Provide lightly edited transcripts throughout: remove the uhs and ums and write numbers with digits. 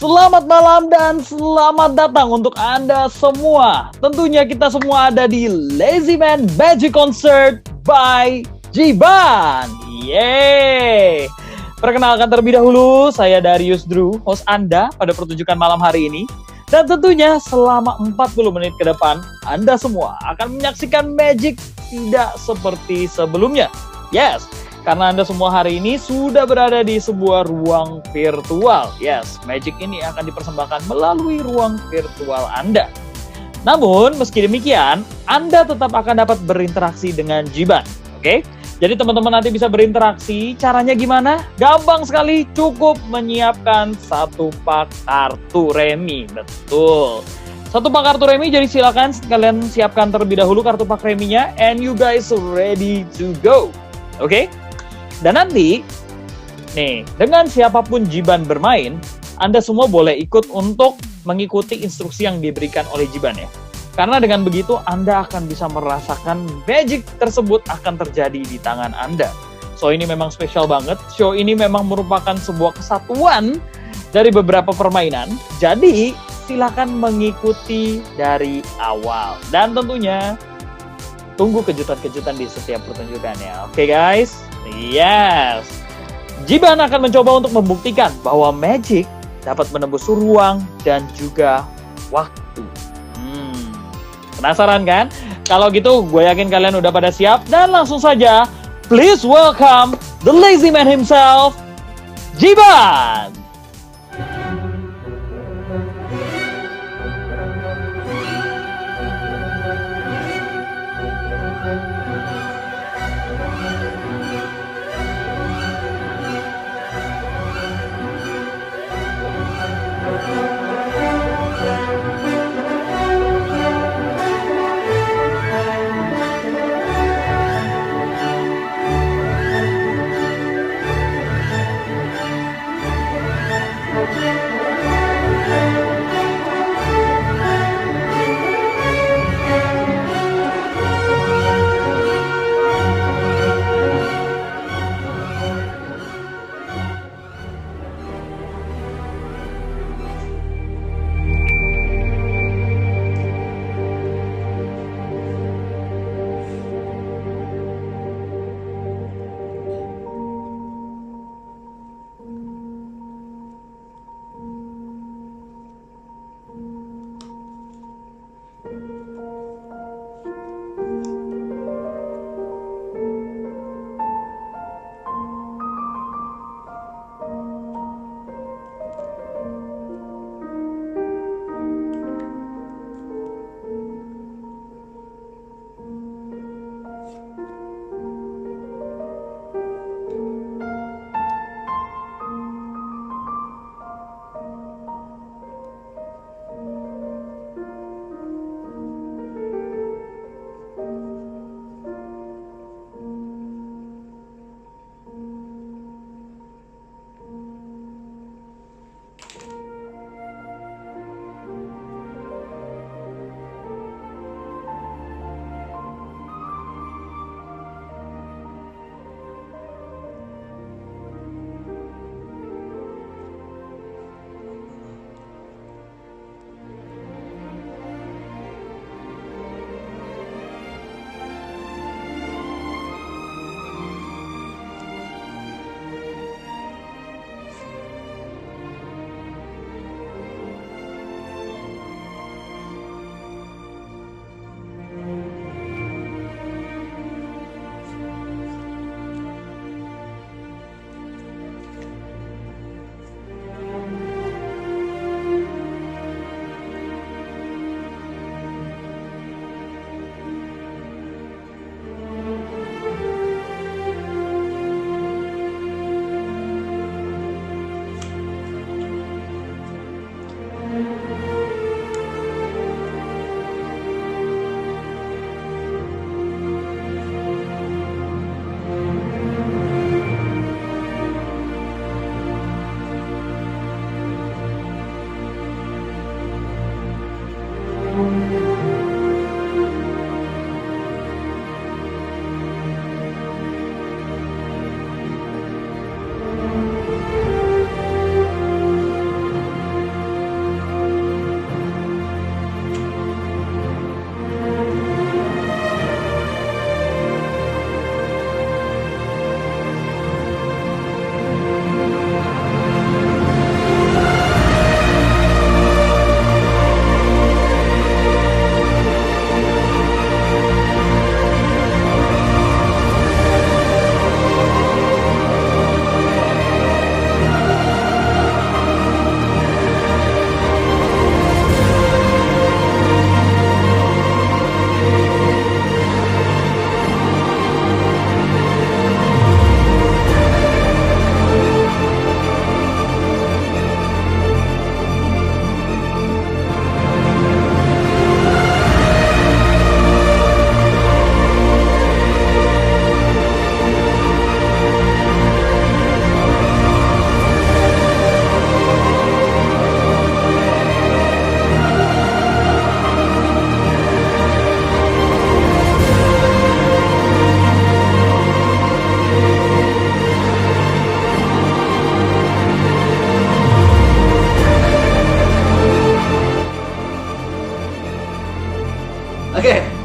Selamat malam dan selamat datang untuk Anda semua. Tentunya kita semua ada di Lazy Man Magic Concert by Jiban. Yeay! Perkenalkan terlebih dahulu, saya Darius Drew, host Anda pada pertunjukan malam hari ini. Dan tentunya selama 40 menit ke depan, Anda semua akan menyaksikan magic tidak seperti sebelumnya. Yes, karena Anda semua hari ini sudah berada di sebuah ruang virtual. Yes, magic ini akan dipersembahkan melalui ruang virtual Anda. Namun, meski demikian, Anda tetap akan dapat berinteraksi dengan Jiban. Oke? Jadi teman-teman nanti bisa berinteraksi. Caranya gimana? Gampang sekali, cukup menyiapkan satu pak kartu remi. Betul. Satu pak kartu remi, jadi silakan kalian siapkan terlebih dahulu kartu pak reminya. And you guys ready to go. Oke? Dan nanti, nih, dengan siapapun Jiban bermain, Anda semua boleh ikut untuk mengikuti instruksi yang diberikan oleh Jiban ya. Karena dengan begitu, Anda akan bisa merasakan magic tersebut akan terjadi di tangan Anda. So, ini memang spesial banget. Show ini memang merupakan sebuah kesatuan dari beberapa permainan. Jadi, silakan mengikuti dari awal. Dan tentunya, tunggu kejutan-kejutan di setiap pertunjukannya. Oke guys? Yes! Jiban akan mencoba untuk membuktikan bahwa magic dapat menembus ruang dan juga waktu. Penasaran kan? Kalau gitu, gue yakin kalian udah pada siap. Dan langsung saja, please welcome the lazy man himself, Jiban!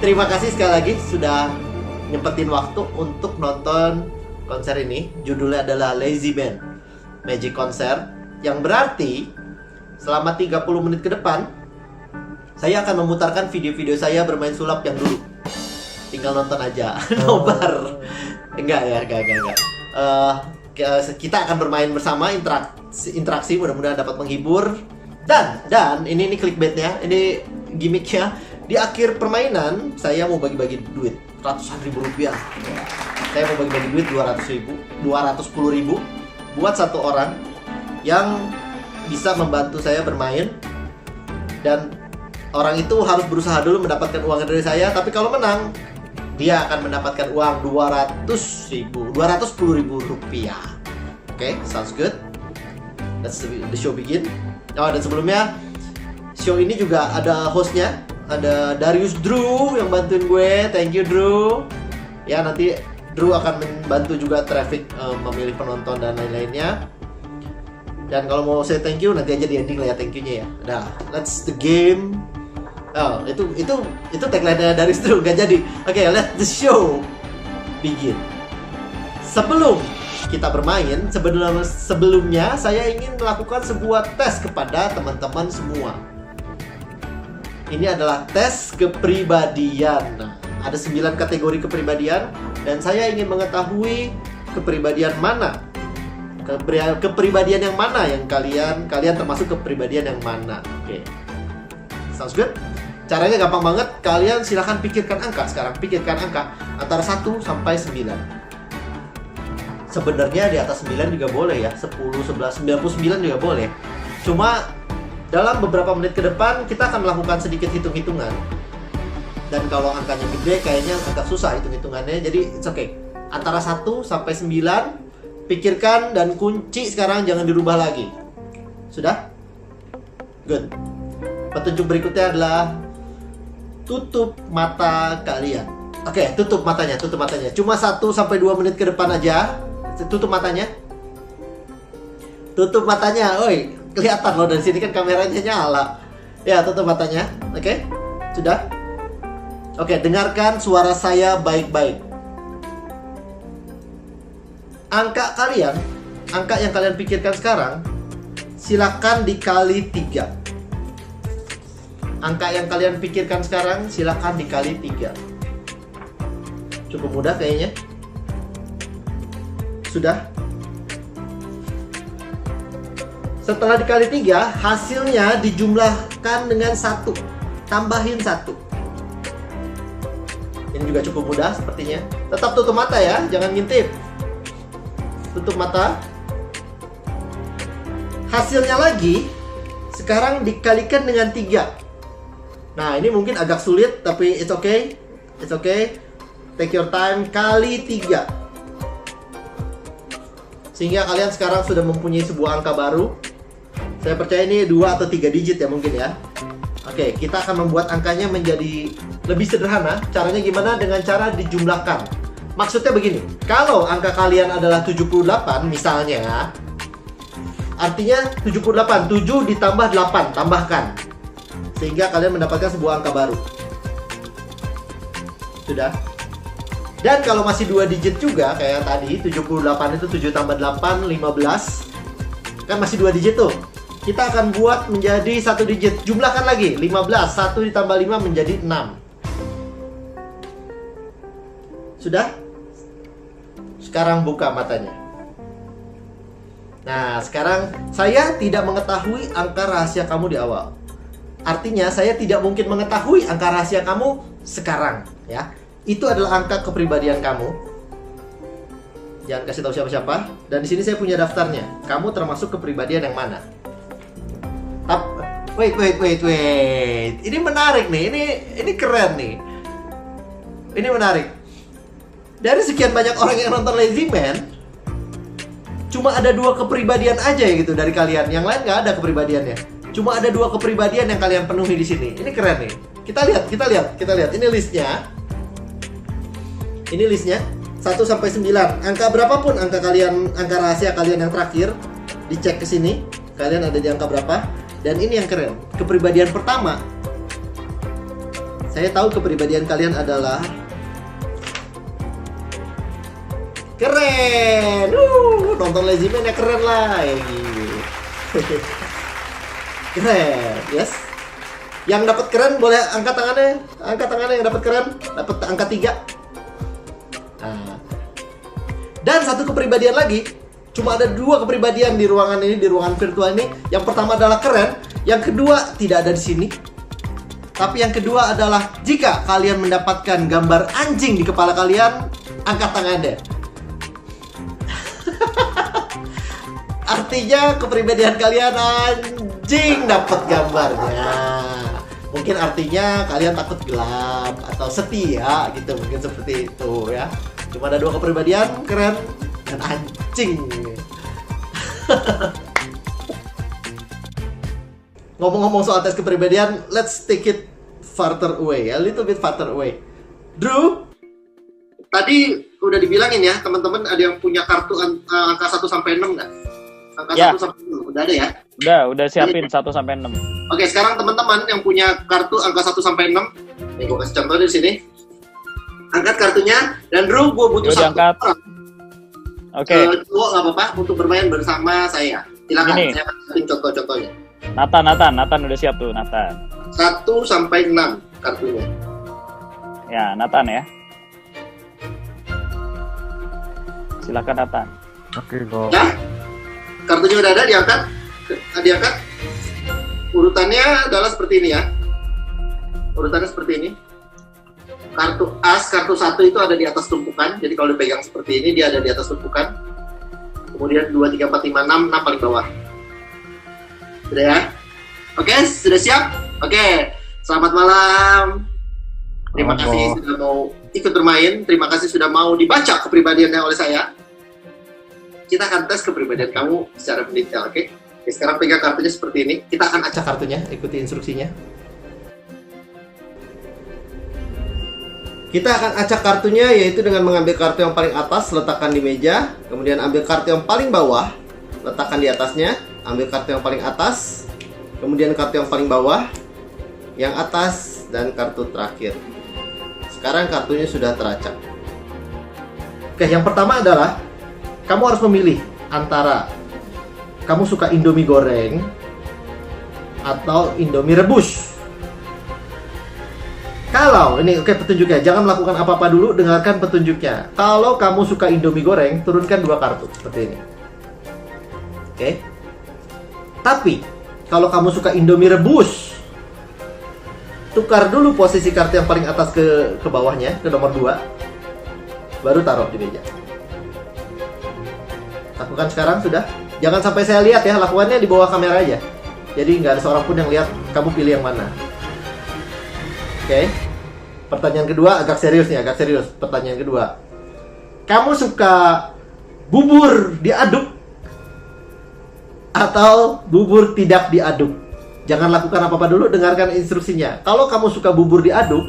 terima kasih sekali lagi sudah nyempetin waktu untuk nonton konser ini. Judulnya adalah Lazy Band Magic Concert, yang berarti selama 30 menit ke depan saya akan memutarkan video-video saya bermain sulap yang dulu. Tinggal nonton aja. Nobar. Enggak. Kita akan bermain bersama, interaksi mudah-mudahan dapat menghibur. Dan ini clickbaitnya, ini gimmicknya. Di akhir permainan saya mau bagi-bagi duit ratusan ribu rupiah. Saya mau bagi-bagi duit 210 ribu buat satu orang yang bisa membantu saya bermain, dan orang itu harus berusaha dulu mendapatkan uang dari saya. Tapi kalau menang, dia akan mendapatkan uang 210 ribu rupiah. Oke, sounds good. Let's the show begin. Oh, dan sebelumnya show ini juga ada hostnya, ada Darius Drew yang bantuin gue. Thank you Drew. Ya, nanti Drew akan membantu juga traffic, memilih penonton dan lain-lainnya. Dan kalau mau say thank you nanti aja di ending lah ya, thank you-nya ya. Nah, let's the game. Oh, itu tagline-nya dari Drew, gak jadi. Oke, let the show begin. Sebelum kita bermain, sebelumnya saya ingin melakukan sebuah tes kepada teman-teman semua. Ini adalah tes kepribadian. Nah, ada 9 kategori kepribadian, dan saya ingin mengetahui kepribadian mana, kepribadian yang mana yang kalian termasuk kepribadian yang mana. Oke, sounds good. Caranya gampang banget. Kalian silahkan pikirkan angka sekarang. Pikirkan angka antara 1 sampai 9. Sebenarnya di atas 9 juga boleh ya. 10, 11, 99 juga boleh. Cuma dalam beberapa menit ke depan kita akan melakukan sedikit hitung-hitungan. Dan kalau angkanya gede kayaknya agak susah hitung-hitungannya. Jadi it's okay. Antara 1 sampai 9. Pikirkan dan kunci sekarang, jangan dirubah lagi. Sudah? Good. Petunjuk berikutnya adalah tutup mata kalian. Oke, tutup matanya. Cuma 1 sampai 2 menit ke depan aja. Tutup matanya. Oi, kelihatan loh dari sini kan kameranya nyala. Ya, tutup matanya. Oke. Sudah? Oke, dengarkan suara saya baik-baik. Angka yang kalian pikirkan sekarang silakan dikali 3. Angka yang kalian pikirkan sekarang silakan dikali 3. Cukup mudah kayaknya. Sudah? Setelah dikali 3, hasilnya dijumlahkan dengan 1. Tambahin 1. Ini juga cukup mudah sepertinya. Tetap tutup mata ya, jangan ngintip. Tutup mata. Hasilnya lagi sekarang dikalikan dengan 3. Nah, ini mungkin agak sulit, tapi it's okay. Take your time, kali 3. Sehingga kalian sekarang sudah mempunyai sebuah angka baru. Saya percaya ini 2 atau 3 digit ya mungkin ya. Oke, kita akan membuat angkanya menjadi lebih sederhana. Caranya gimana? Dengan cara dijumlahkan. Maksudnya begini, kalau angka kalian adalah 78 misalnya, artinya 78, 7 ditambah 8, tambahkan. Sehingga kalian mendapatkan sebuah angka baru. Sudah? Dan kalau masih 2 digit juga kayak tadi, 78 itu 7 tambah 8, 15. Kan masih 2 digit tuh. Kita akan buat menjadi 1 digit. Jumlahkan lagi, 15. 1 ditambah 5 menjadi 6. Sudah? Sekarang buka matanya. Nah, sekarang saya tidak mengetahui angka rahasia kamu di awal. Artinya saya tidak mungkin mengetahui angka rahasia kamu sekarang, ya. Itu adalah angka kepribadian kamu. Jangan kasih tahu siapa-siapa. Dan di sini saya punya daftarnya. Kamu termasuk kepribadian yang mana? Wait. Ini menarik nih. Ini keren nih. Ini menarik. Dari sekian banyak orang yang nonton Lazy Man, cuma ada 2 kepribadian aja gitu dari kalian. Yang lain nggak ada kepribadiannya. Cuma ada 2 kepribadian yang kalian penuhi di sini. Ini keren nih. Kita lihat. Ini listnya. 1 sampai 9. Angka berapapun angka rahasia kalian yang terakhir, dicek ke sini. Kalian ada di angka berapa? Dan ini yang keren. Kepribadian pertama Saya tahu kepribadian kalian adalah keren. Nonton Lazy Man ya keren lah. Keren, yes. Yang dapat keren boleh angkat tangannya. Angkat tangannya yang dapat keren, dapat angka 3. Nah. Dan satu kepribadian lagi. Cuma ada 2 kepribadian di ruangan ini, di ruangan virtual ini. Yang pertama adalah keren, yang kedua tidak ada di sini. Tapi yang kedua adalah jika kalian mendapatkan gambar anjing di kepala kalian, angkat tangannya. Artinya kepribadian kalian anjing dapat gambarnya. Mungkin artinya kalian takut gelap atau setia gitu, mungkin seperti itu ya. Cuma ada 2 kepribadian, keren dan anjing. Ngomong-ngomong soal tes kepribadian, let's take it farther away, a little bit farther away. Drew, tadi udah dibilangin ya, teman-teman ada yang punya kartu angka 1 sampai 6 nggak? Angka Ya. 1 sampai 6, udah ada ya? Udah siapin 1 sampai 6. Oke, sekarang teman-teman yang punya kartu angka 1 sampai 6, nih gue kasih contoh di sini. Angkat kartunya, dan Drew, gue butuh Yuk, 1 diangkat. orang. Oke. Cowok nggak apa-apa untuk bermain bersama saya. Silakan, Gini. saya kasih contoh-contohnya. Nathan udah siap tuh, Nathan. 1 sampai 6 kartunya. Ya, Nathan ya. Silakan Nathan. Oke, go. Ya, kartunya udah ada, diangkat. Diangkat. Urutannya adalah seperti ini ya. Urutannya seperti ini. Kartu as, kartu 1 itu ada di atas tumpukan. Jadi kalau dipegang seperti ini, dia ada di atas tumpukan. Kemudian 2, 3, 4, 5, 6 paling bawah. Sudah ya? Oke, sudah siap? Oke, selamat malam. Terima kasih sudah mau ikut bermain. Terima kasih sudah mau dibaca kepribadiannya oleh saya. Kita akan tes kepribadian kamu secara mendetail, oke? Oke, sekarang pegang kartunya seperti ini. Kita akan acak kartunya, ikuti instruksinya. Kita akan acak kartunya, yaitu dengan mengambil kartu yang paling atas, letakkan di meja. Kemudian ambil kartu yang paling bawah, letakkan di atasnya. Ambil kartu yang paling atas, kemudian kartu yang paling bawah, yang atas, dan kartu terakhir. Sekarang kartunya sudah teracak. Oke, yang pertama adalah kamu harus memilih antara kamu suka Indomie goreng atau Indomie rebus. Kalau ini oke, petunjuknya, jangan melakukan apa-apa dulu, dengarkan petunjuknya. Kalau kamu suka Indomie goreng, turunkan 2 kartu seperti ini. Oke. Tapi kalau kamu suka Indomie rebus, tukar dulu posisi kartu yang paling atas ke bawahnya, ke nomor 2. Baru taruh di meja. Lakukan sekarang sudah. Jangan sampai saya lihat ya, lakukannya di bawah kamera aja. Jadi nggak ada seorang pun yang lihat kamu pilih yang mana. Oke. Pertanyaan kedua agak serius nih, agak serius. Pertanyaan kedua. Kamu suka bubur diaduk atau bubur tidak diaduk? Jangan lakukan apa-apa dulu, dengarkan instruksinya. Kalau kamu suka bubur diaduk,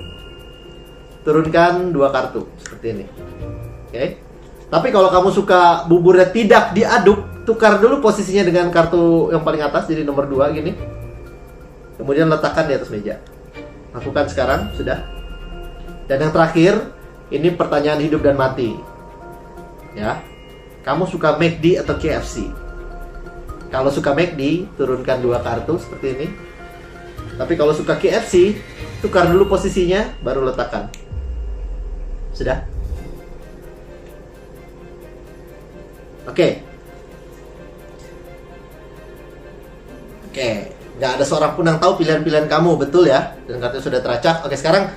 turunkan 2 kartu seperti ini. Oke. Tapi kalau kamu suka buburnya tidak diaduk, tukar dulu posisinya dengan kartu yang paling atas, jadi nomor 2 gini. Kemudian letakkan di atas meja. Lakukan sekarang, sudah. Dan yang terakhir, ini pertanyaan hidup dan mati. Ya. Kamu suka McD atau KFC? Kalau suka McD, turunkan 2 kartu seperti ini. Tapi kalau suka KFC, tukar dulu posisinya, baru letakkan. Sudah? Oke. Nggak ada seorang pun yang tahu pilihan-pilihan kamu, betul ya? Dan kartu sudah teracak. Oke, sekarang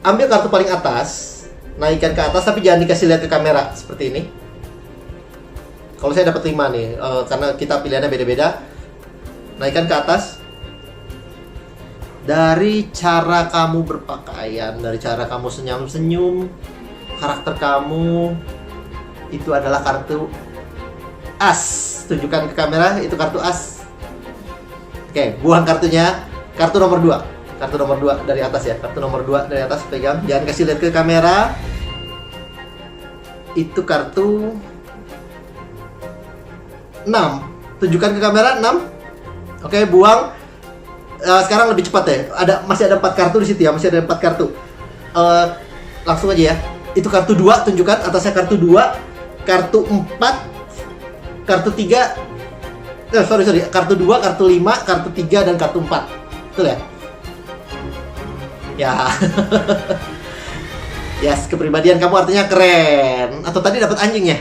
ambil kartu paling atas, naikkan ke atas, tapi jangan dikasih lihat ke kamera seperti ini. Kalau saya dapat 5 nih, karena kita pilihannya beda-beda. Naikkan ke atas. Dari cara kamu berpakaian, dari cara kamu senyum-senyum, karakter kamu, itu adalah kartu as. Tunjukkan ke kamera, itu kartu as. Oke, buang kartunya. Kartu nomor 2. Kartu nomor 2 dari atas ya. Kartu nomor 2 dari atas, pegang. Jangan kasih lihat ke kamera. Itu kartu 6. Tunjukkan ke kamera 6. Oke, buang. sekarang lebih cepat ya. Masih ada 4 kartu di situ ya, masih ada 4 kartu. Langsung aja ya. Itu kartu 2, tunjukkan atasnya kartu 2, kartu 4, kartu 3. Sorry. Kartu 2, kartu 5, kartu 3 dan kartu 4. Betul ya? Ya. Yes, kepribadian kamu artinya keren. Atau tadi dapat anjing ya?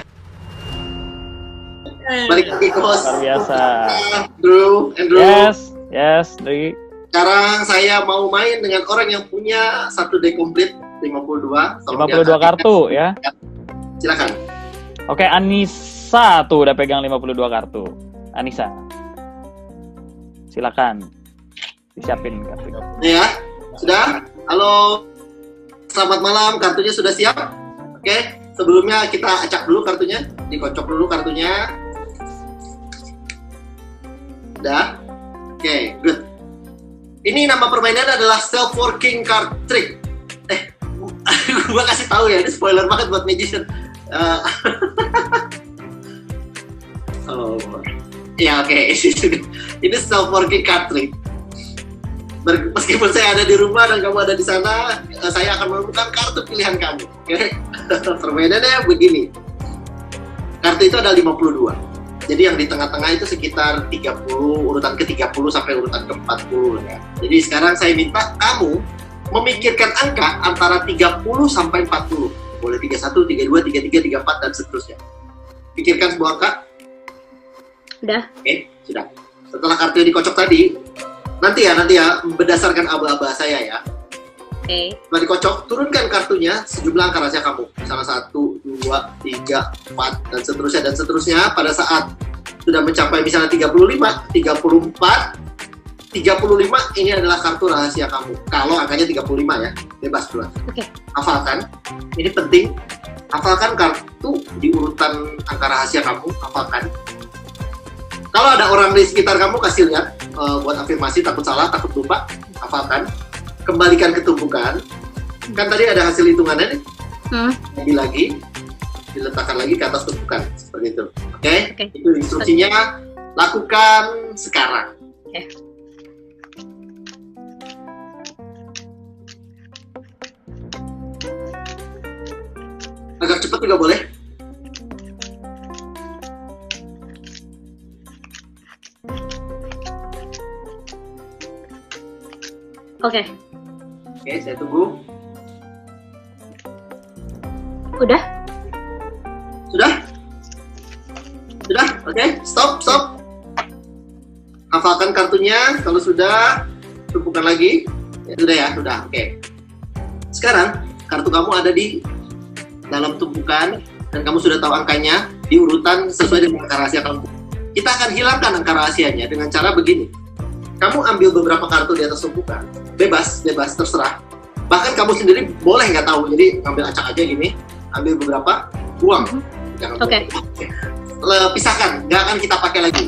Balik lagi ke host. Luar biasa. Andrew. Yes, Dri. Sekarang saya mau main dengan orang yang punya satu deck komplit 52. 52 kartu ya. Silakan. Oke, Anissa tuh udah pegang 52 kartu. Anissa. Silakan. Disiapin kartu. Ya, sudah? Halo. Selamat malam, kartunya sudah siap? Oke, sebelumnya kita acak dulu kartunya. Dikocok dulu kartunya. Udah? Oke, good. Ini nama permainan adalah Self-Working Card Trick. Gua kasih tahu ya, ini spoiler banget buat Magician. Ya oke. Ini Self-Working Card Trick. Meskipun saya ada di rumah dan kamu ada di sana, saya akan menemukan kartu pilihan kamu. Oke? Permainannya begini. Kartu itu ada 52. Jadi yang di tengah-tengah itu sekitar 30, urutan ke-30 sampai urutan ke-40 ya. Jadi sekarang saya minta kamu memikirkan angka antara 30 sampai 40. Boleh 31, 32, 33, 34 dan seterusnya. Pikirkan sebuah angka. Udah. Oke, sudah. Setelah kartu yang dikocok tadi, nanti ya berdasarkan aba-aba saya ya. Oke. Setelah dikocok, turunkan kartunya sejumlah angka rahasia kamu. Misalnya 1, 2, 3, 4 dan seterusnya. Pada saat sudah mencapai misalnya 35, 34, 35 ini adalah kartu rahasia kamu. Kalau angkanya 35 ya, bebas keluar. Oke. Hafalkan. Ini penting. Hafalkan kartu di urutan angka rahasia kamu. Hafalkan. Kalau ada orang di sekitar kamu, kasih lihat buat afirmasi, takut salah, takut lupa, hafalkan. Kembalikan ke tumpukan. Kan tadi ada hasil hitungannya nih. Lagi, diletakkan lagi ke atas tumpukan. Seperti itu. Oke? Itu instruksinya. Lakukan sekarang. Oke. Agak cepat juga boleh. Oke. Oke, saya tunggu. Udah? Sudah? Sudah? Oke, stop. Hafalkan kartunya. Kalau sudah, tumpukan lagi. Ya, sudah. Oke. Sekarang, kartu kamu ada di dalam tumpukan dan kamu sudah tahu angkanya di urutan sesuai dengan angka rahasia kamu. Kita akan hilangkan angka rahasianya dengan cara begini. Kamu ambil beberapa kartu di atas tumpukan, bebas, terserah. Bahkan kamu sendiri boleh nggak tahu, jadi ambil acak aja gini, ambil beberapa, buang. Jangan Oke. Pisahkan, nggak akan kita pakai lagi.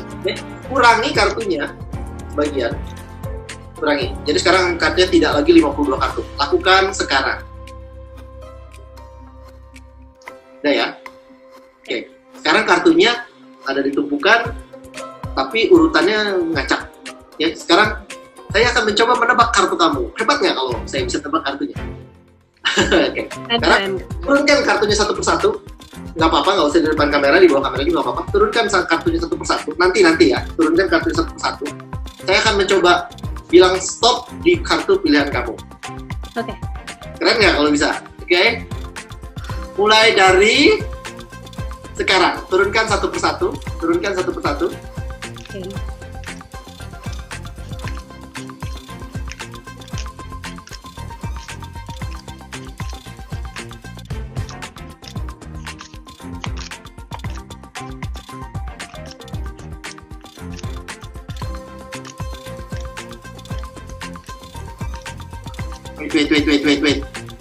Kurangi kartunya, bagian. Kurangi. Jadi sekarang kartunya tidak lagi 52 kartu. Lakukan sekarang. Udah ya? Oke. Sekarang kartunya ada di tumpukan, tapi urutannya ngacak. Ya, sekarang saya akan mencoba menebak kartu kamu. Hebat nggak kalau saya bisa tebak kartunya? Oke. Sekarang turunkan kartunya satu persatu. Nggak apa-apa, nggak usah di depan kamera, di bawah kamera juga nggak apa-apa. Turunkan kartunya satu persatu. Nanti ya, turunkan kartunya satu persatu. Saya akan mencoba bilang stop di kartu pilihan kamu. Oke. Keren nggak kalau bisa? Oke. Mulai dari sekarang. Turunkan satu persatu. Oke.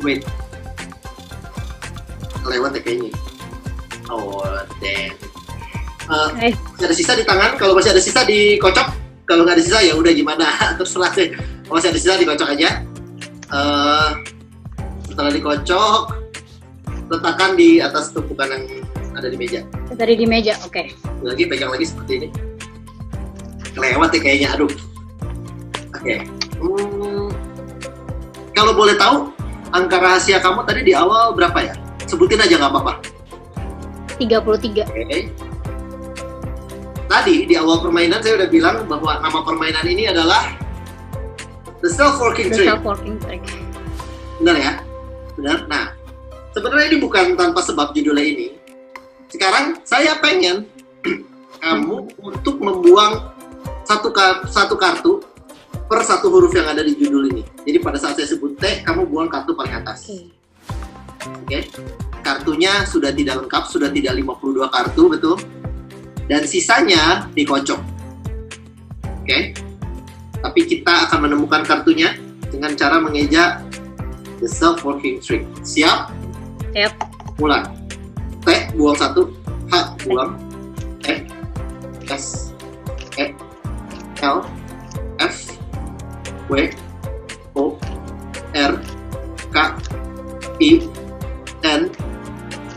Wait. Lewat ya kayaknya. Oh, damn. Masih ada sisa di tangan. Kalau masih ada sisa dikocok. Kalau nggak ada sisa ya udah gimana. Terserah deh. Kalau masih ada sisa dikocok aja. Setelah dikocok, letakkan di atas tumpukan yang ada di meja. Tadi di meja, oke. Lagi pegang lagi seperti ini. Lewat ya kayaknya. Aduh. Oke. Kalau boleh tahu, angka rahasia kamu tadi di awal berapa ya? Sebutin aja nggak apa-apa. 33. Oke. Tadi di awal permainan saya udah bilang bahwa nama permainan ini adalah The Self-Working The Trick. self-working trick. Benar ya? Benar. Nah, sebenarnya ini bukan tanpa sebab judulnya ini. Sekarang saya pengen kamu untuk membuang satu kartu per satu huruf yang ada di judul ini. Jadi pada saat saya sebut T, kamu buang kartu paling atas. Oke. Kartunya sudah tidak lengkap, sudah tidak 52 kartu, betul? Dan sisanya dikocok. Oke. Tapi kita akan menemukan kartunya dengan cara mengeja The Self-Working Trick. Siap? Yap. Mulai. T, buang satu. H, buang. E, S, E, L, F, W, O, R, K, I, N,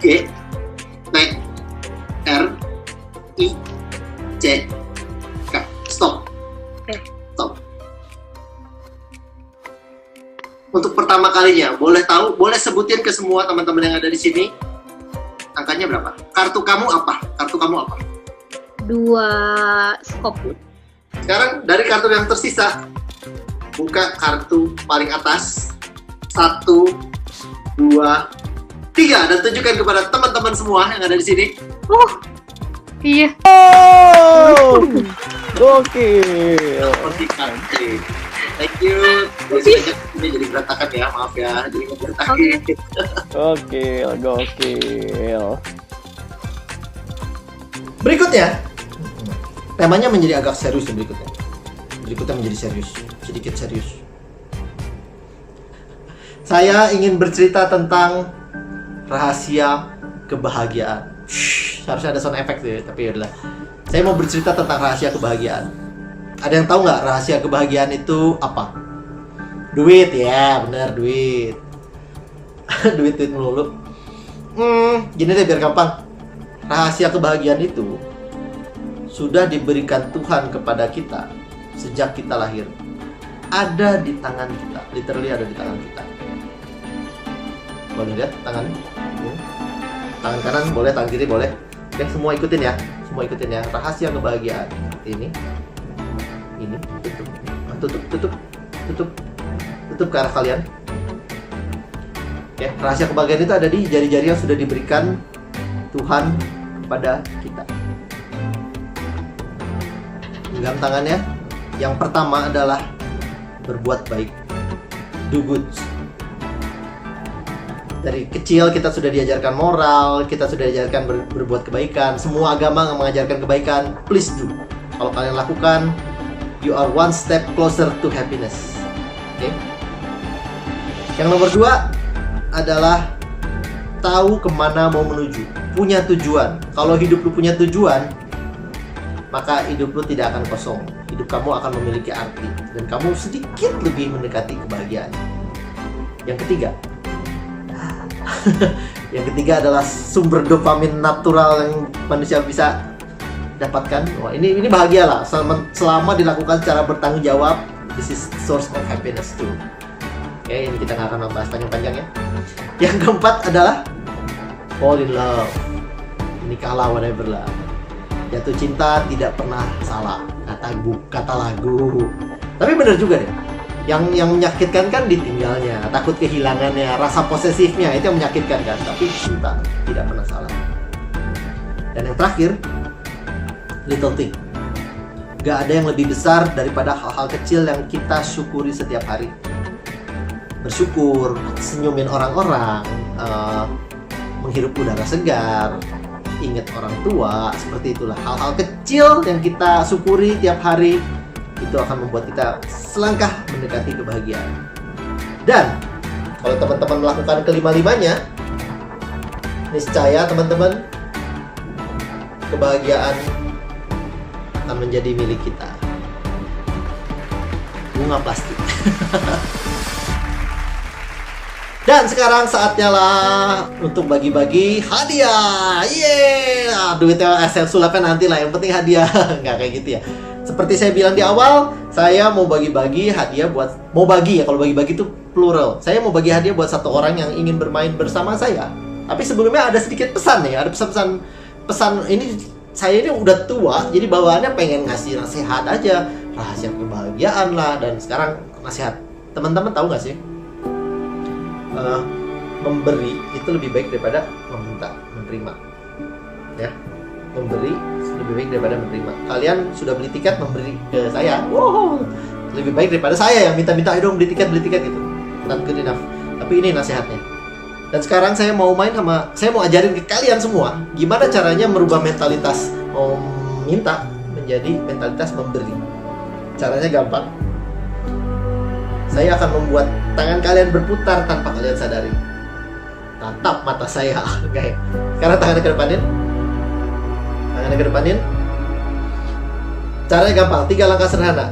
G, T, R, I, C, K. Stop. Oke. Stop. Untuk pertama kalinya, boleh sebutin ke semua teman-teman yang ada di sini angkanya berapa? Kartu kamu apa? 2 skop. Sekarang dari kartu yang tersisa, buka kartu paling atas. 1, 2, 3 dan tunjukkan kepada teman-teman semua yang ada di sini. Iya. Oh, gokil. Seperti country. Thank you. Ini jadi berantakan ya, maaf ya. Jadi berantakan. Gokil. Berikutnya, temanya menjadi agak serius nih berikutnya. Berikutnya menjadi serius, sedikit serius. Saya ingin bercerita tentang rahasia kebahagiaan. Harusnya ada sound effect tuh ya, tapi yaudah. Saya mau bercerita tentang rahasia kebahagiaan. Ada yang tahu nggak rahasia kebahagiaan itu apa? Duit ya, bener duit. duit melulu. Gini deh biar gampang. Rahasia kebahagiaan itu sudah diberikan Tuhan kepada kita sejak kita lahir. Ada di tangan kita, literally ada di tangan kita. Boleh lihat tangannya? Tangan kanan boleh, tangan kiri boleh. Oke, semua ikutin ya. Rahasia kebahagiaan ini tutup ke arah kalian. Oke, rahasia kebahagiaan itu ada di jari-jari yang sudah diberikan Tuhan kepada kita. Genggam tangannya. Yang pertama adalah berbuat baik, do good. Dari kecil kita sudah diajarkan moral, kita sudah diajarkan berbuat kebaikan. Semua agama mengajarkan kebaikan. Please do. Kalau kalian lakukan, you are one step closer to happiness. Oke. Yang nomor 2 adalah tahu kemana mau menuju. Punya tujuan. Kalau hidup lu punya tujuan, maka hidup lu tidak akan kosong. Hidup kamu akan memiliki arti dan kamu sedikit lebih mendekati kebahagiaan. Yang ketiga adalah sumber dopamin natural yang manusia bisa dapatkan. Wah, ini bahagia lah selama dilakukan secara bertanggung jawab. This is source of happiness too. Oke, ini kita nggak akan membahas panjang-panjang ya. Yang keempat adalah fall in love. Menikahlah, whatever lah. Jatuh cinta tidak pernah salah, kata lagu. Tapi benar juga deh. Yang menyakitkan kan ditinggalnya, takut kehilangannya, rasa posesifnya itu yang menyakitkan kan. Tapi cinta tidak pernah salah. Dan yang terakhir, little thing. Gak ada yang lebih besar daripada hal-hal kecil yang kita syukuri setiap hari. Bersyukur, senyumin orang-orang, menghirup udara segar, ingat orang tua, seperti itulah. Hal-hal kecil yang kita syukuri tiap hari itu akan membuat kita selangkah mendekati kebahagiaan. Dan kalau teman-teman melakukan kelima-limanya, niscaya teman-teman, kebahagiaan akan menjadi milik kita. Bunga plastik. Dan sekarang saatnya lah untuk bagi-bagi hadiah. Yeay. Nah, duitnya asal sulapnya nanti lah. Yang penting hadiah. Nggak kayak gitu ya. Seperti saya bilang di awal, saya mau bagi-bagi hadiah buat kalau bagi-bagi itu plural. Saya mau bagi hadiah buat satu orang yang ingin bermain bersama saya. Tapi sebelumnya ada sedikit pesan nih. Ada pesan ini. Saya ini udah tua, jadi bawaannya pengen ngasih nasihat aja, rahasia kebahagiaan lah. Dan sekarang nasihat, teman-teman tahu nggak sih? Memberi itu lebih baik daripada menerima. Ya, memberi lebih baik daripada menerima. Kalian sudah beli tiket memberi ke saya, wow, lebih baik daripada saya yang minta-minta, ayo dong beli tiket gitu. Not good enough. Tapi ini nasihatnya. Dan sekarang saya mau ajarin ke kalian semua gimana caranya merubah mentalitas mau minta menjadi mentalitas memberi. Caranya gampang. Saya akan membuat tangan kalian berputar tanpa kalian sadari. Tatap mata saya. Oke. Sekarang tangannya ke depanin. Tangannya ke depanin. Caranya gampang, 3 langkah sederhana.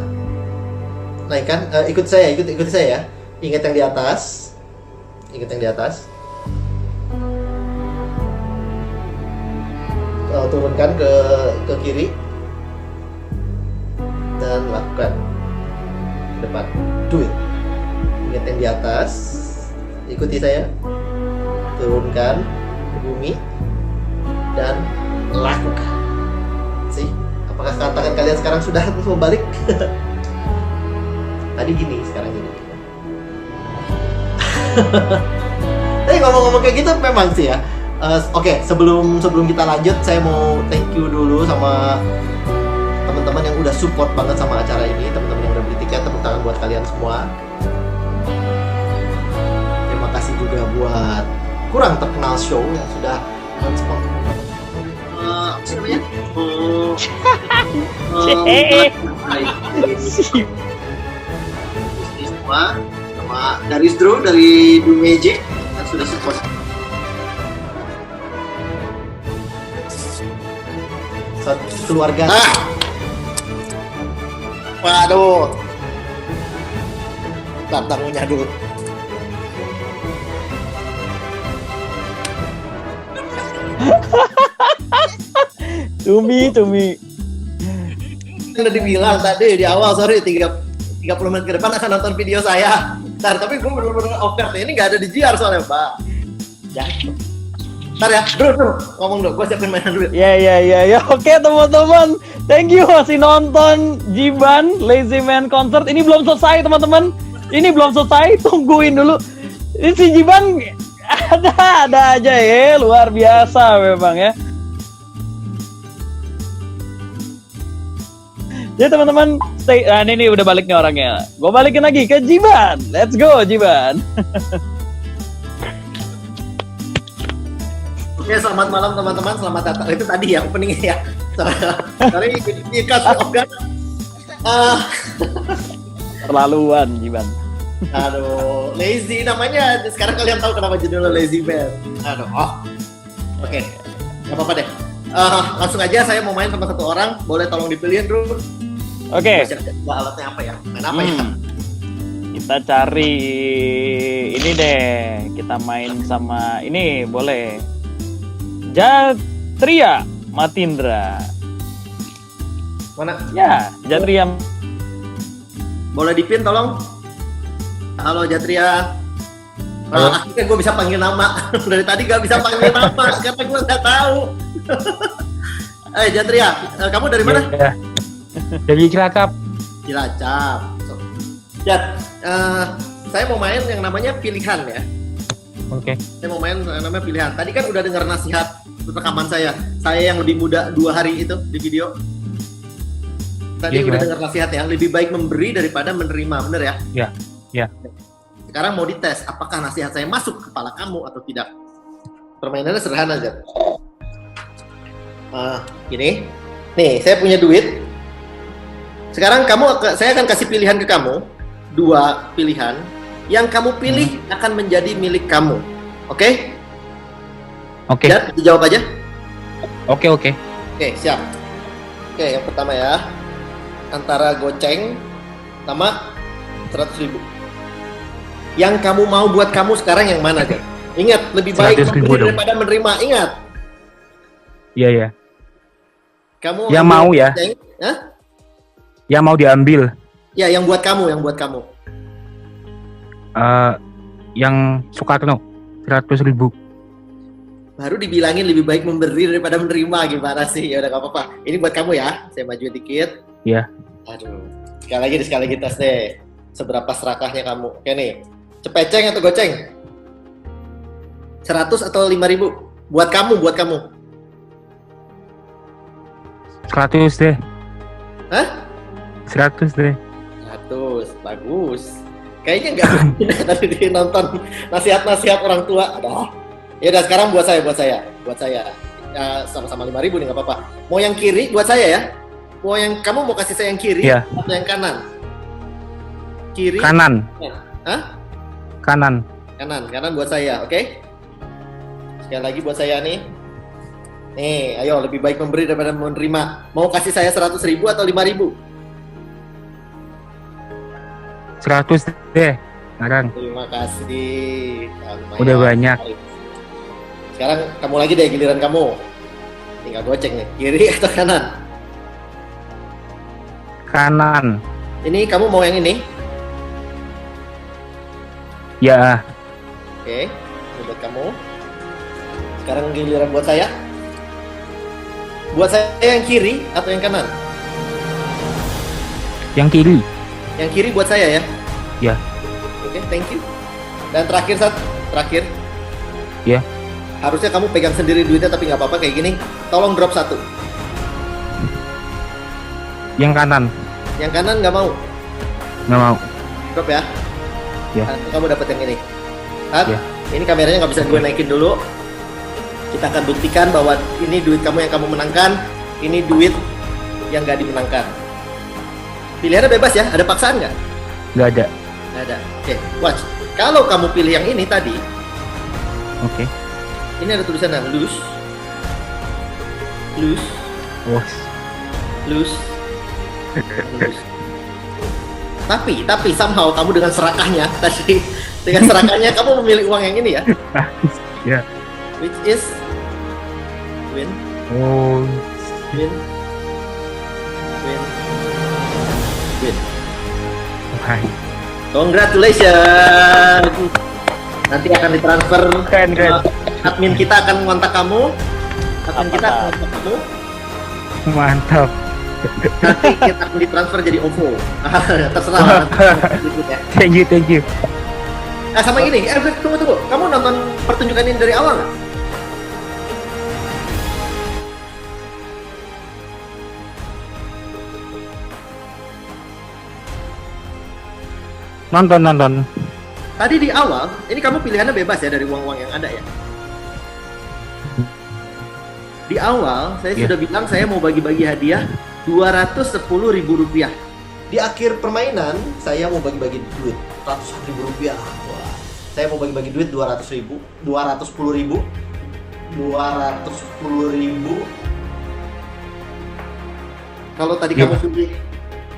Naikkan, ikut saya ya. Ingat yang di atas. Turunkan ke kiri dan lakukan ke depan. Do it. Ingat yang di atas, ikuti saya. Turunkan ke bumi dan lakukan. See, apakah tangan kalian sekarang sudah membalik? Tadi gini, sekarang gini. Tapi ngomong-ngomong kayak gitu memang sih ya. Oke, sebelum kita lanjut, saya mau thank you dulu sama teman-teman yang udah support banget sama acara ini, teman-teman yang udah beli tiket, tepuk tangan buat kalian semua. Terima kasih juga buat Kurang Terkenal Show yang sudah sponsor. Apa sih namanya? Sama Daris Drew dari Do Magic yang sudah support. Keluarga. Waduh. Tantangannya dulu. Tumi. Udah dibilang tadi di awal, sorry, 30 menit ke depan akan nonton video saya. Ntar, tapi gue bener-bener offer ini nggak ada di JR soalnya, Pak. Jatuh. Ntar ya, bro, ngomong dulu, gue siapin mainan dulu. Ya. Oke, teman-teman. Thank you masih nonton Jiban Lazy Man Concert. Ini belum selesai, teman-teman. Ini belum selesai, tungguin dulu. Ini si Jiban ada aja ya, luar biasa memang ya. Jadi teman-teman, stay. Nah, ini udah balik nih orangnya. Gue balikin lagi ke Jiban. Let's go, Jiban. Oke, selamat malam teman-teman, selamat datang. Itu tadi ya openingnya ya. Sorry, ini kasih off guard. Terlaluan, Jiban. Aduh, lazy namanya. Sekarang kalian tahu kenapa judulnya Lazy Man. Aduh, Oke, nggak apa-apa deh. Langsung aja saya mau main sama satu orang. Boleh tolong dipilihin, Bro. Oke. Alatnya apa ya? Main apa ya? Kita cari ini deh. Kita main sama ini boleh. Jatria Matindra. Mana? Ya, Jatria. Boleh dipin tolong. Halo Jatria. Halo. Akhirnya gue bisa panggil nama. Dari tadi gak bisa panggil nama karena gue nggak tahu. Jatria, kamu dari mana? Ya. Dari Cilacap. Cilacap. Jat, saya mau main yang namanya pilihan ya. Oke. Saya mau main namanya pilihan. Tadi kan udah dengar nasihat rekaman saya. Saya yang lebih muda 2 hari itu di video. Tadi udah dengar nasihat ya. Lebih baik memberi daripada menerima, bener ya? Iya. Sekarang mau dites, apakah nasihat saya masuk ke kepala kamu atau tidak? Permainannya sederhana aja. Gini. Nih, saya punya duit. Sekarang saya akan kasih pilihan ke kamu. 2 pilihan. Yang kamu pilih akan menjadi milik kamu. Oke? Oke. Ya, dijawab aja. Oke. Oke, siap. Oke, yang pertama ya. Antara goceng sama 100.000. Yang kamu mau buat kamu sekarang yang mana, Jack? Ingat, lebih baik 100.000 memberi dong. daripada menerima. Ingat. Iya ya. Kamu Yang ambil mau ya? Jack. Hah? Yang mau diambil. Ya, yang buat kamu, yang buat kamu. Yang Soekarno 100.000. Baru dibilangin lebih baik memberi daripada menerima, gimana sih? Ya udah, gak apa-apa. Ini buat kamu ya. Saya maju dikit. Iya. Aduh. Sekali lagi tes deh. Seberapa serakahnya kamu? Oke nih. Cepeceng atau goceng? 100 atau 5.000? Buat kamu. 100 deh. Hah? 100 deh. 100. Bagus. Kayaknya nggak mungkin tadi dia nonton nasihat-nasihat orang tua. Aduh. Ya udah, sekarang buat saya. Ya, sama-sama 5.000 nih, nggak apa-apa. Mau yang kiri buat saya ya? Kamu mau kasih saya yang kiri Iya. atau yang kanan? Kiri. Kanan. Hah? Kanan. Kanan buat saya, oke? Sekali lagi buat saya nih. Nih, ayo, lebih baik memberi daripada menerima. Mau kasih saya 100.000 atau 5.000? 100 deh. Sekarang. Terima kasih. Lumayan. Udah banyak. Sekarang kamu lagi deh, giliran kamu. Tinggal goceng nih, kiri atau kanan? Kanan. Ini kamu mau yang ini? Ya. Oke, ini buat kamu. Sekarang giliran buat saya. Buat saya yang kiri atau yang kanan? Yang kiri. Yang kiri buat saya ya? Ya. Oke, thank you. Dan terakhir. Ya. Harusnya kamu pegang sendiri duitnya, tapi nggak apa-apa kayak gini. Tolong drop 1. Yang kanan. Yang kanan nggak mau? Nggak mau. Drop ya? Ya. Nanti kamu dapat yang ini. Hat, Ya. ini kameranya nggak bisa gue naikin dulu. Kita akan buktikan bahwa ini duit kamu yang kamu menangkan. Ini duit yang nggak dimenangkan. Pilihannya bebas ya? Ada paksaan nggak? Nggak ada. Nggak ada. Oke, watch. Kalau kamu pilih yang ini tadi, Oke. ini ada tulisannya lose. Oh. Tapi somehow kamu dengan serakahnya tadi, kamu memilih uang yang ini ya, Ya. which is win. Oh. Hai. Congratulations. Nanti akan ditransfer. Keren. Admin kita akan ngontak kamu. Mantap. Nanti kita akan ditransfer jadi OVO. Terserah. Ya. Thank you. Sama gini, tunggu. Kamu nonton pertunjukan ini dari awal nggak? Nonton. Tadi di awal, ini kamu pilihannya bebas ya dari uang-uang yang ada ya. Di awal, saya Iya. sudah bilang saya mau bagi-bagi hadiah Rp210.000. Di akhir permainan, saya mau bagi-bagi duit ratusan ribu rupiah. Wah, saya mau bagi-bagi duit 210.000. Kalau tadi Iya. kamu pilih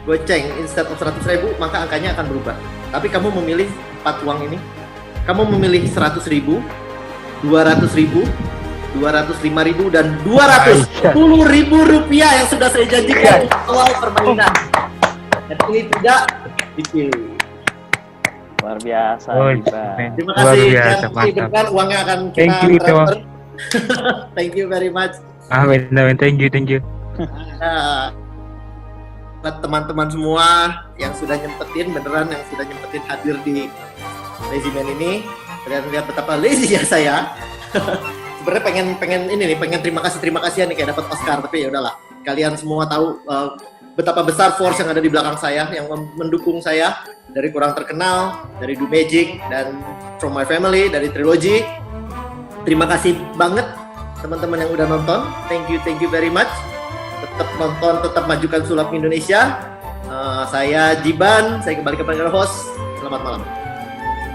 goceng instead of 100.000, maka angkanya akan berubah. Tapi kamu memilih 4 uang ini. Kamu memilih 100.000, 200.000, 205.000 dan 210.000 rupiah yang sudah saya janjikan di awal permainan. Dan ini tidak dipilih. Luar biasa, Oh, Jiban. Terima Luar kasih. biasa, Dan mantap. dengan uangnya akan kita Thank you, Ito. transfer. Thank you very much. Amin. Thank you. Nah, buat teman-teman semua yang sudah nyempetin, beneran yang sudah nyempetin hadir di Lazy Man ini, kalian lihat betapa lazy-nya saya. Sebenarnya pengen ini nih, pengen terima kasih nih kayak dapat Oscar, tapi ya udahlah. Kalian semua tahu betapa besar force yang ada di belakang saya, yang mendukung saya dari Kurang Terkenal, dari Do Magic, dan From My Family, dari Trilogy. Terima kasih banget teman-teman yang udah nonton. Thank you very much. Tetap nonton, tetap majukan sulap Indonesia. Saya Jiban, saya kembali kepada host. Selamat malam.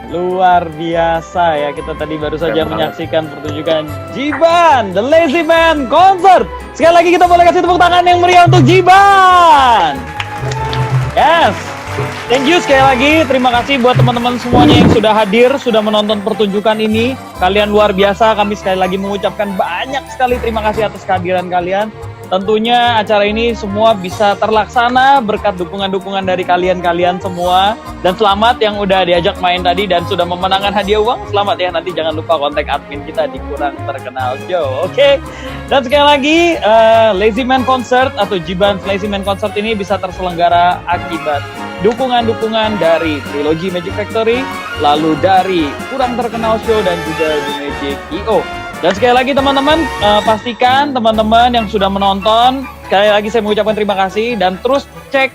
Luar biasa ya, kita tadi baru saja Keren banget. menyaksikan pertunjukan Jiban, The Lazy Man Concert. Sekali lagi kita boleh kasih tepuk tangan yang meriah untuk Jiban. Yes. Thank you sekali lagi. Terima kasih buat teman-teman semuanya yang sudah hadir, sudah menonton pertunjukan ini. Kalian luar biasa. Kami sekali lagi mengucapkan banyak sekali terima kasih atas kehadiran kalian. Tentunya acara ini semua bisa terlaksana berkat dukungan-dukungan dari kalian-kalian semua. Dan selamat yang udah diajak main tadi dan sudah memenangkan hadiah uang. Selamat ya, nanti jangan lupa kontak admin kita di Kurang Terkenal Show. Oke. Dan sekali lagi, Lazy Man Concert atau Jiban's Lazy Man Concert ini bisa terselenggara akibat dukungan-dukungan dari Trilogy Magic Factory, lalu dari Kurang Terkenal Show dan juga The Magic EO. Dan sekali lagi teman-teman, pastikan teman-teman yang sudah menonton, sekali lagi saya mengucapkan terima kasih dan terus cek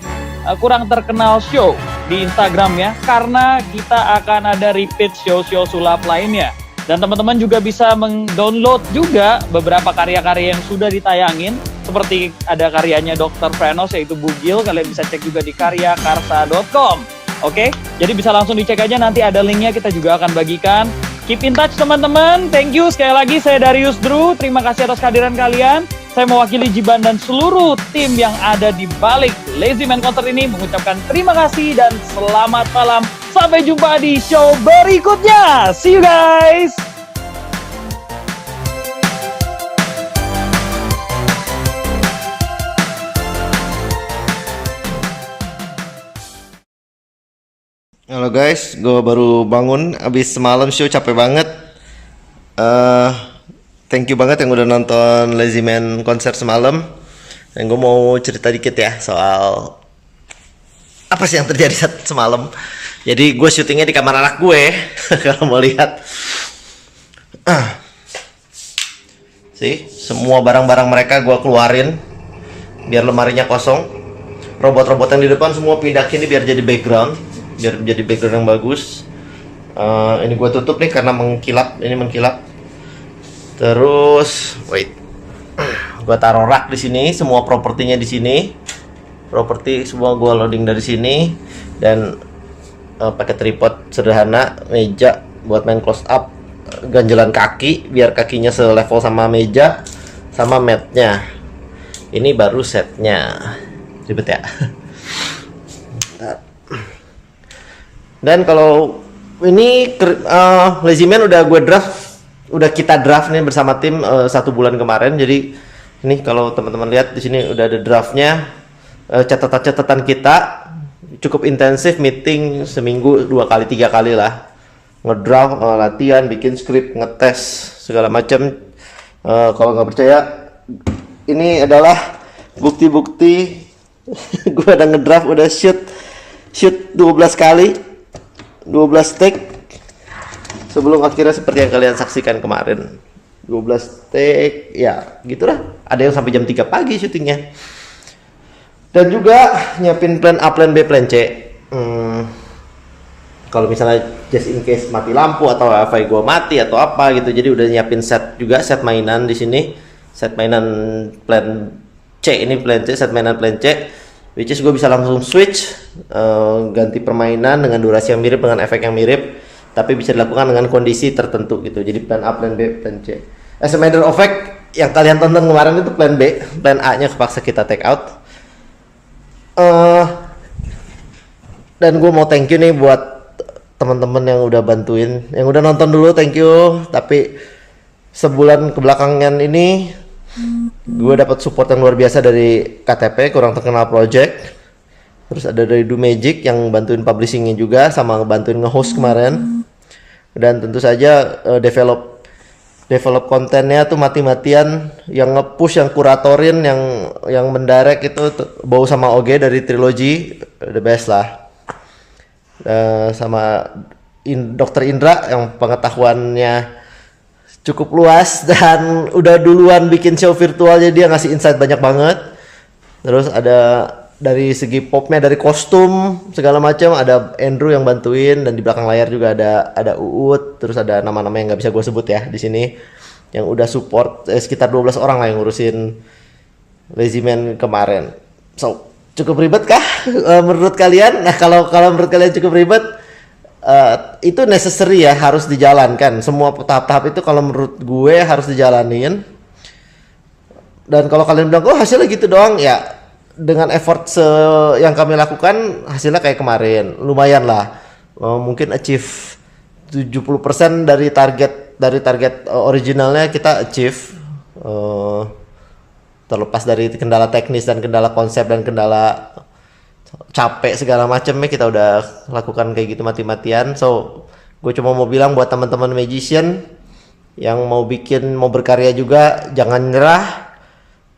Kurang Terkenal Show di Instagram ya, karena kita akan ada repeat show-show sulap lainnya. Dan teman-teman juga bisa mendownload juga beberapa karya-karya yang sudah ditayangin, seperti ada karyanya Dr. Frenos yaitu Bugil, kalian bisa cek juga di karyakarsa.com. Oke, jadi bisa langsung dicek aja, nanti ada linknya, kita juga akan bagikan. Keep in touch teman-teman. Thank you sekali lagi, saya Darius Drew. Terima kasih atas kehadiran kalian. Saya mewakili Jiban dan seluruh tim yang ada di balik Lazy Man Concert ini mengucapkan terima kasih dan selamat malam. Sampai jumpa di show berikutnya. See you guys. Halo guys, gue baru bangun abis semalam show, capek banget. Thank you banget yang udah nonton Lazy Man konser semalam. Dan gue mau cerita dikit ya soal apa sih yang terjadi semalam. Jadi gue syutingnya di kamar anak gue. Kalau mau lihat, sih semua barang-barang mereka gue keluarin biar lemarinya kosong. Robot-robot yang di depan semua pindahin ini biar jadi background. Biar jadi background yang bagus. Ini gue tutup nih karena mengkilap. Ini mengkilap. Terus, wait, gue taruh rak di sini. Semua propertinya di sini. Properti semua gue loading dari sini. Dan pakai tripod sederhana, meja buat main close up, ganjelan kaki biar kakinya selevel sama meja, sama matnya. Ini baru setnya. Ribet ya. Dan kalau ini Lazy Man udah gue draft, udah kita draft nih bersama tim 1 bulan kemarin. Jadi ini kalau teman-teman lihat di sini udah ada draftnya, catatan-catatan kita cukup intensif, meeting seminggu 2 kali 3 kali lah, ngedraft, latihan, bikin skrip, ngetes segala macam. Kalau nggak percaya, ini adalah bukti-bukti gue udah ngedraft, udah shoot 12 kali. 12 take sebelum akhirnya seperti yang kalian saksikan kemarin. 12 take ya gitulah, ada yang sampai jam 3 pagi syutingnya. Dan juga nyiapin plan A, plan B, plan C. Kalau misalnya just in case mati lampu atau wifi gua mati atau apa gitu, jadi udah nyiapin set juga, set mainan di sini, set mainan plan C. Ini plan C, set mainan plan C, which is gue bisa langsung switch, ganti permainan dengan durasi yang mirip, dengan efek yang mirip, tapi bisa dilakukan dengan kondisi tertentu gitu. Jadi plan A, plan B, plan C. As a matter of fact, yang kalian tonton kemarin itu plan B, plan A nya kepaksa kita take out. Dan gue mau thank you nih buat teman-teman yang udah bantuin, yang udah nonton dulu, thank you. Tapi sebulan kebelakangan ini gue dapat support yang luar biasa dari KTP, Kurang Terkenal Project. Terus ada dari Do Magic yang bantuin publishingnya juga, sama bantuin nge-host kemarin. Dan tentu saja develop kontennya tuh mati-matian, yang nge-push, yang kuratorin, yang mendirect itu Bau sama Oge dari Trilogy, the best lah. Sama Dr. Indra yang pengetahuannya cukup luas dan udah duluan bikin show virtual, jadi dia ngasih insight banyak banget. Terus ada dari segi popnya, dari kostum segala macam, ada Andrew yang bantuin, dan di belakang layar juga ada Uut. Terus ada nama-nama yang nggak bisa gue sebut ya di sini yang udah support, sekitar 12 orang lah yang ngurusin Lazy Man kemarin. So cukup ribet kah menurut kalian? Nah kalau menurut kalian cukup ribet, itu necessary ya, harus dijalankan. Semua tahap-tahap itu kalau menurut gue harus dijalanin. Dan kalau kalian bilang, oh hasilnya gitu doang, ya dengan effort yang kami lakukan hasilnya kayak kemarin lumayan lah. Mungkin achieve 70% dari target originalnya kita achieve. Terlepas dari kendala teknis dan kendala konsep dan kendala capek segala macamnya, kita udah lakukan kayak gitu mati-matian. So gue cuma mau bilang buat teman-teman magician yang mau berkarya juga, jangan nyerah.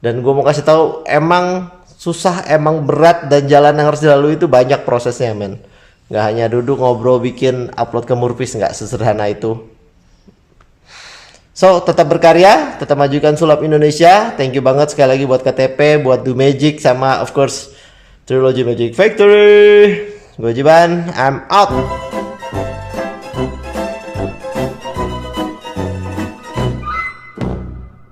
Dan gue mau kasih tahu, emang susah, emang berat, dan jalan yang harus dilalui itu banyak prosesnya, men. Nggak hanya duduk ngobrol bikin upload ke Murpis, nggak sesederhana itu. So tetap berkarya, tetap majukan sulap Indonesia. Thank you banget sekali lagi buat KTP, buat Do Magic, sama of course Trilogy Magic Factory. Gue Jiban, I'm out.